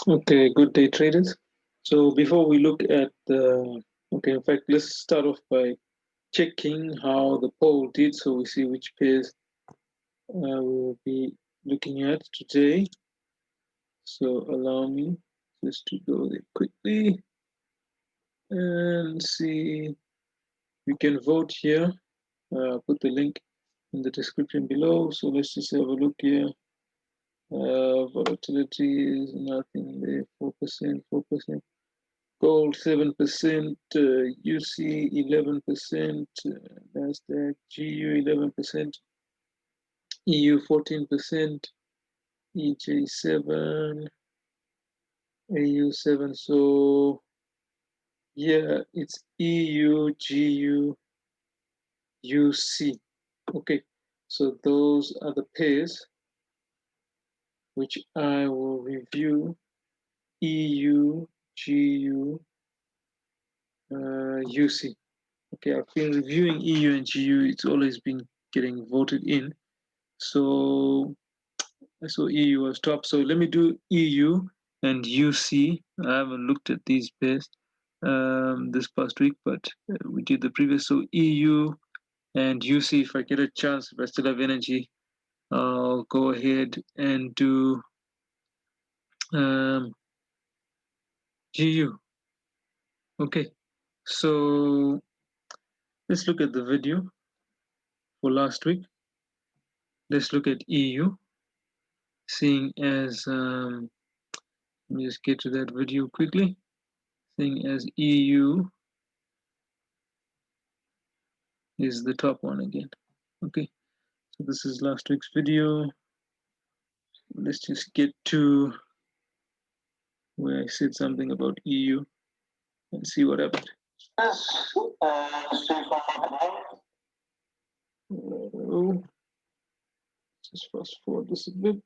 Okay, good day, traders. So before we look at the, in fact, let's start off by checking how the poll did, so we see which pairs we'll be looking at today. So allow me just to go there quickly and see. You can vote here. Put the link in the description below. So let's just have a look here. Volatility is nothing there, 4%, 4%. Gold 7%, UC 11%, Nasdaq, GU 11%, EU 14%, EJ 7, AU 7. So yeah, it's EU, GU, UC. Okay, so those are the pairs which I will review. EU, GU, UC. Okay, I've been reviewing EU and GU. It's always been getting voted in. So I saw EU was top. So let me do EU and UC. I haven't looked at these pairs this past week, but we did the previous. So EU and UC, if I get a chance, if I still have energy, I'll go ahead and do GU. Okay, so let's look at the video for last week. Let's look at EU, seeing as, let me just get to that video quickly, seeing as EU is the top one again. Okay, so this is last week's video. Let's just get to where I said something about EU and see what happened. Just fast forward this a bit.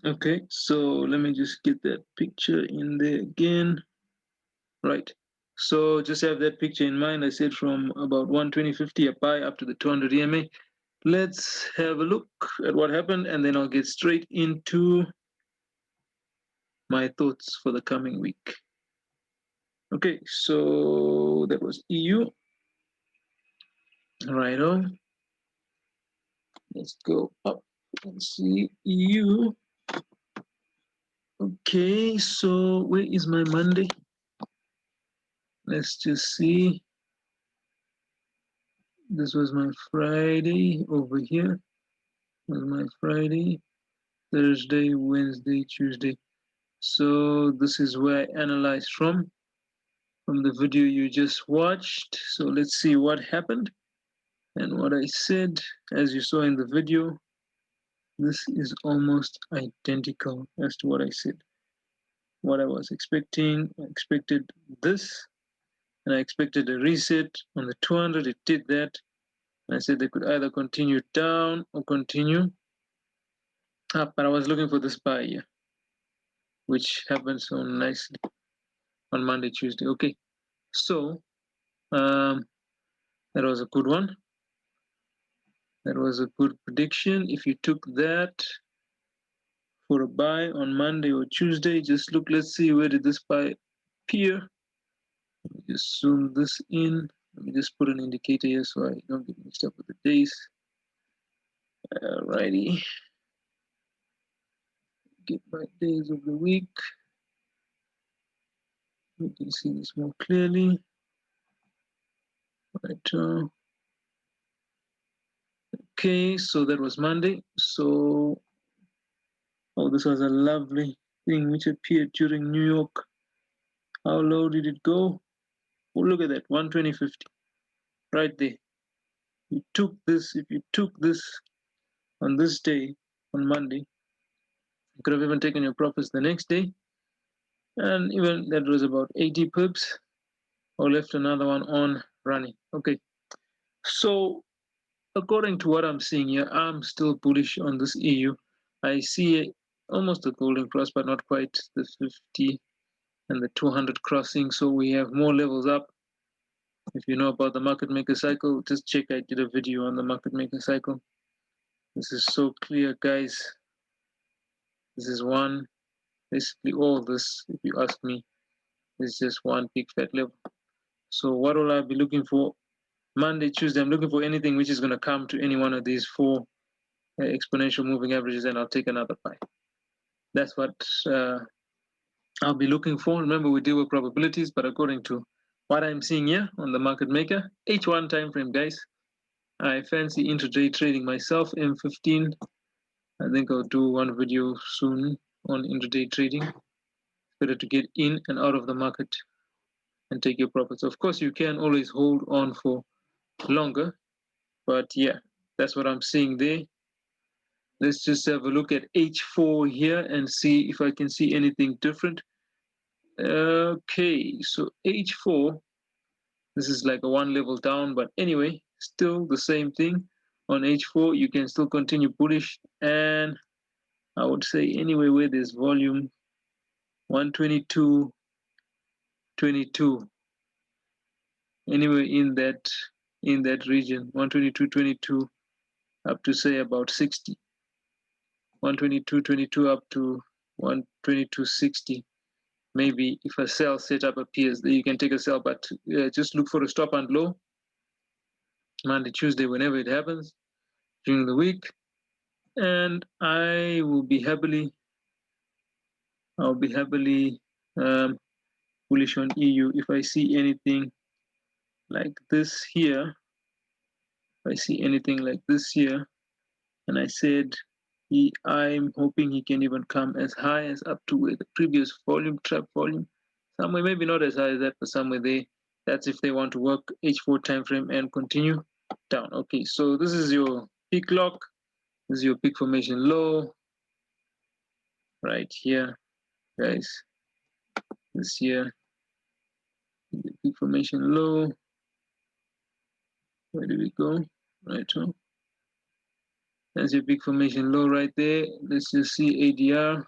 Okay, so let me just get that picture in there again. Right, so just have that picture in mind. I said from about 120.50 a buy up to the 200 EMA. Let's have a look at what happened, and then I'll get straight into my thoughts for the coming week. Okay, so that was EU. Right on. Let's go up and see EU. Okay, so where is my Monday? Let's just see. This was my Friday over here. Was my Friday, Thursday, Wednesday, Tuesday. So this is where I analyzed from the video you just watched. So let's see what happened and what I said. As you saw in the video, this is almost identical as to what I said. What I was expecting, I expected this, and I expected a reset on the 200. It did that. I said they could either continue down or continue up, but I was looking for this buy here, which happened so nicely on Monday, Tuesday. Okay, so that was a good one. That was a good prediction. If you took that for a buy on Monday or Tuesday, just look, let's see, where did this buy appear? Let me just zoom this in. Let me just put an indicator here so I don't get mixed up with the days. Alrighty. Get my days of the week. We can see this more clearly. Right. Okay, so that was Monday. So, oh, this was a lovely thing which appeared during New York. How low did it go? Oh, look at that, 120.50, right there. You took this, if you took this on this day, on Monday, you could have even taken your profits the next day. And even that was about 80 pips, or left another one on running. Okay, so according to what I'm seeing here, I'm still bullish on this EU. I see almost a golden cross, but not quite the 50 and the 200 crossing. So we have more levels up. If you know about the market maker cycle, just check. I did a video on the market maker cycle. This is so clear, guys. This is one, basically all this, if you ask me, is just one big fat level. So what will I be looking for? Monday, Tuesday, I'm looking for anything which is going to come to any one of these four exponential moving averages, and I'll take another buy. That's what I'll be looking for. Remember, we deal with probabilities, but according to what I'm seeing here on the market maker, H1 time frame, guys. I fancy intraday trading myself, M15. I think I'll do one video soon on intraday trading. It's better to get in and out of the market and take your profits. Of course, you can always hold on for longer, but yeah, that's what I'm seeing there. Let's just have a look at H4 here and see if I can see anything different. Okay, so H4, this is like a one level down, but anyway, still the same thing. On H4, you can still continue bullish, and I would say anyway where there's volume, 122.22, anyway in that region, 122.22 up to say about 60, 122.22 up to 122.60. Maybe if a sell setup appears, then you can take a sell, but just look for a stop and low Monday, Tuesday, whenever it happens during the week. And I'll be happily bullish on EU if I see anything like this here. If I see anything like this here, and I said I'm hoping he can even come as high as up to where the previous volume, trap volume, somewhere, maybe not as high as that, but somewhere there. That's if they want to work H4 time frame and continue down. Okay, so this is your peak lock. This is your peak formation low right here, guys. This here, the peak formation low. Where do we go? Right, so that's your peak formation low right there. Let's just see ADR.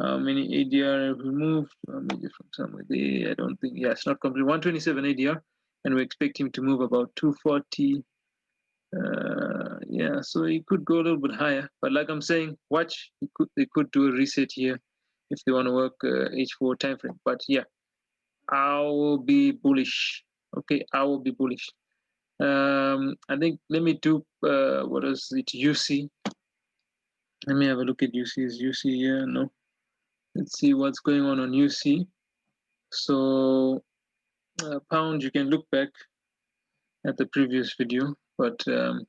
How many ADR have we moved? Maybe from somewhere there. I don't think, yeah, it's not complete. 127 ADR, and we expect him to move about 240. Yeah, so he could go a little bit higher, but like I'm saying, watch. They could do a reset here if they want to work H4 time frame. But yeah, I will be bullish. Okay, I will be bullish. I think let me do what is it? UC. Let me have a look at UC. Is UC here? No. Let's see what's going on UC. So pound, you can look back at the previous video, but I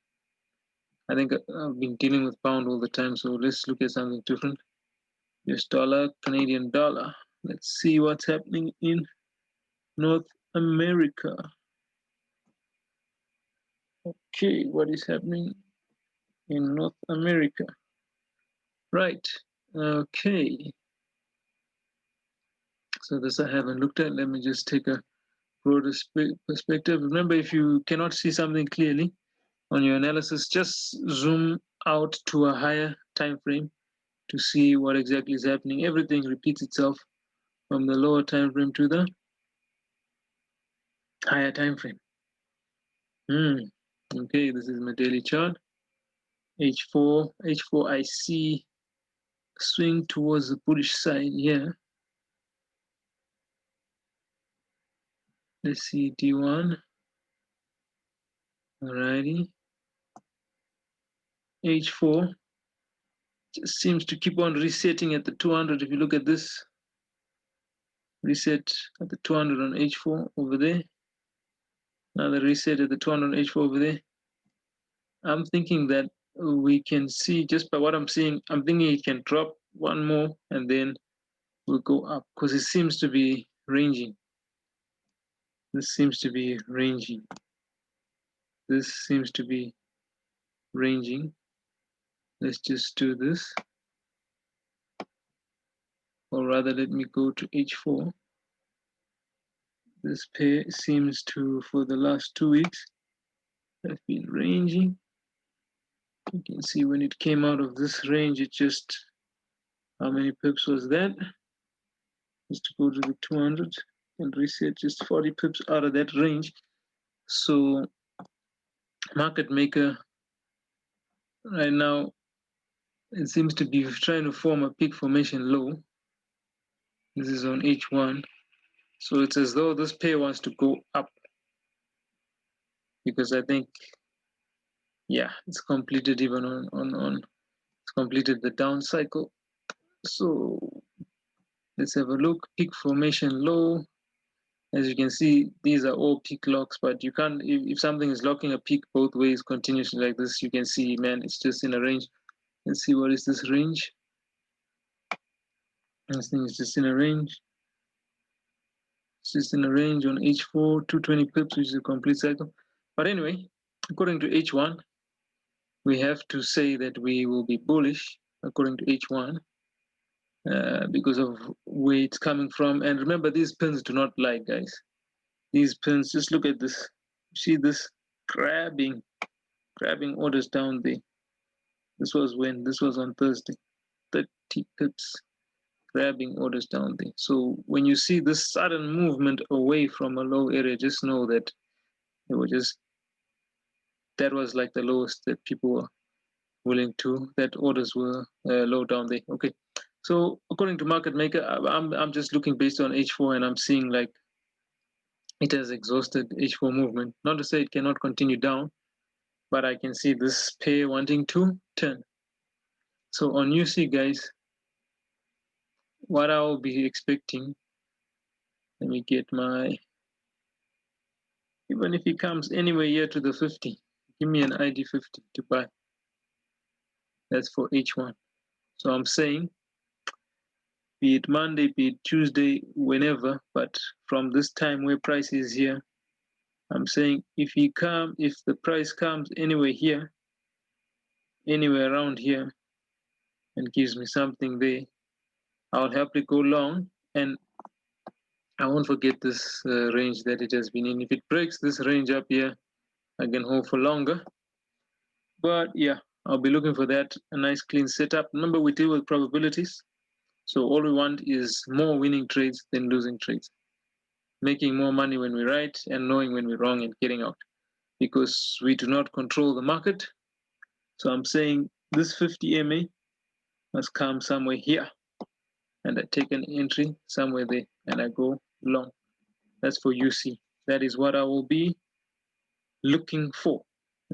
think I've been dealing with pound all the time, so let's look at something different. US dollar, Canadian dollar. Let's see what's happening in North America. Okay, what is happening in North America? Right, okay. So this I haven't looked at. Let me just take a broader perspective. Remember, if you cannot see something clearly on your analysis, just zoom out to a higher time frame to see what exactly is happening. Everything repeats itself from the lower time frame to the higher time frame. Okay, this is my daily chart. H4, I see swing towards the bullish side here. Let's see D1. Alrighty. H4 just seems to keep on resetting at the 200. If you look at this, reset at the 200 on H4 over there. Another reset at the 200 on H4 over there. I'm thinking that we can see, just by what I'm seeing, I'm thinking it can drop one more and then we'll go up because it seems to be ranging. This seems to be ranging. This seems to be ranging. Let's just do this. Or rather, let me go to H4. This pair seems to, for the last 2 weeks, have been ranging. You can see when it came out of this range, it just, how many pips was that? Just to go to the 200 and reset just 40 pips out of that range. So market maker Right now, it seems to be trying to form a peak formation low. This is on H1. So it's as though this pair wants to go up, because I think, yeah, it's completed even on it's completed the down cycle. So let's have a look. Peak formation low. As you can see, these are all peak locks, but you can't, if something is locking a peak both ways continuously like this, you can see, man, it's just in a range. Let's see, what is this range? This thing is just in a range. It's just in a range on H4, 220 pips, which is a complete cycle. But anyway, according to H1, we have to say that we will be bullish according to H1 because of where it's coming from. And remember, these pins do not lie, guys. These pins, just look at this. See this grabbing orders down there. This was when? This was on Thursday. 30 pips grabbing orders down there. So when you see this sudden movement away from a low area, just know that it was just, that was like the lowest that people were willing to, that orders were low down there. Okay. So according to market maker, I'm just looking based on H4, and I'm seeing like it has exhausted H4 movement. Not to say it cannot continue down, but I can see this pair wanting to turn. So on UC, guys, what I will be expecting, let me get my, even if it comes anywhere here to the 50, give me an ID 50 to buy. That's for H1. So I'm saying, be it Monday, be it Tuesday, whenever, but from this time where price is here, I'm saying if the price comes anywhere here, anywhere around here, and gives me something there, I'll happily go long, and I won't forget this range that it has been in. If it breaks this range up here, I can hold for longer. But yeah, I'll be looking for that, a nice clean setup. Remember, we deal with probabilities. So all we want is more winning trades than losing trades. Making more money when we right and knowing when we're wrong and getting out. Because we do not control the market. So I'm saying this 50 MA must come somewhere here. And I take an entry somewhere there and I go long. That's for UC. That is what I will be looking for.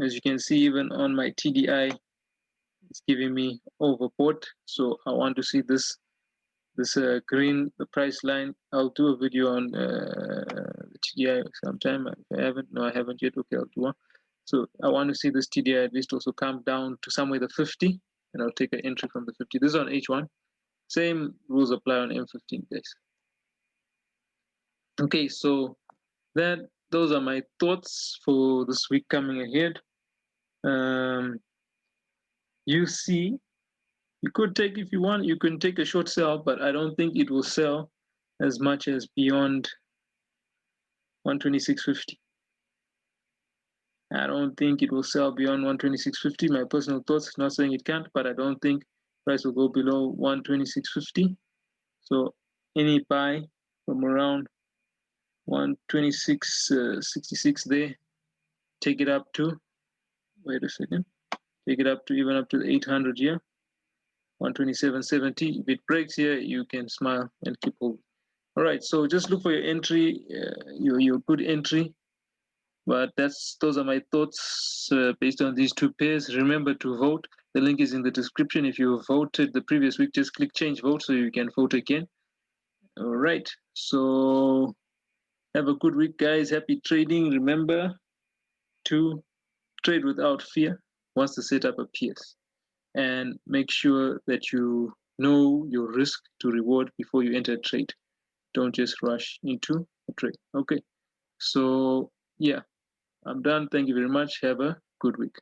As you can see, even on my TDI, it's giving me overbought. So I want to see this green, the price line. I'll do a video on the TDI sometime. If I haven't, no, I haven't yet. Okay, I'll do one. So I want to see this TDI at least also come down to somewhere the 50, and I'll take an entry from the 50. This is on H1. Same rules apply on M15, guys. Okay, so those are my thoughts for this week coming ahead. You see, you could take, if you want, you can take a short sell, but I don't think it will sell as much as beyond 126.50. I don't think it will sell beyond 126.50. My personal thoughts, not saying it can't, but I don't think price will go below 126.50. So any buy from around 126.66 there, take it up to, wait a second, take it up to even up to the 800 here, 127.70. If it breaks here, you can smile and keep holding. All right, so just look for your entry, your good entry. But those are my thoughts based on these two pairs. Remember to vote. The link is in the description. If you voted the previous week, just click change vote so you can vote again. All right, so have a good week, guys. Happy trading. Remember to trade without fear once the setup appears. And make sure that you know your risk to reward before you enter a trade. Don't just rush into a trade. Okay, so yeah, I'm done. Thank you very much. Have a good week.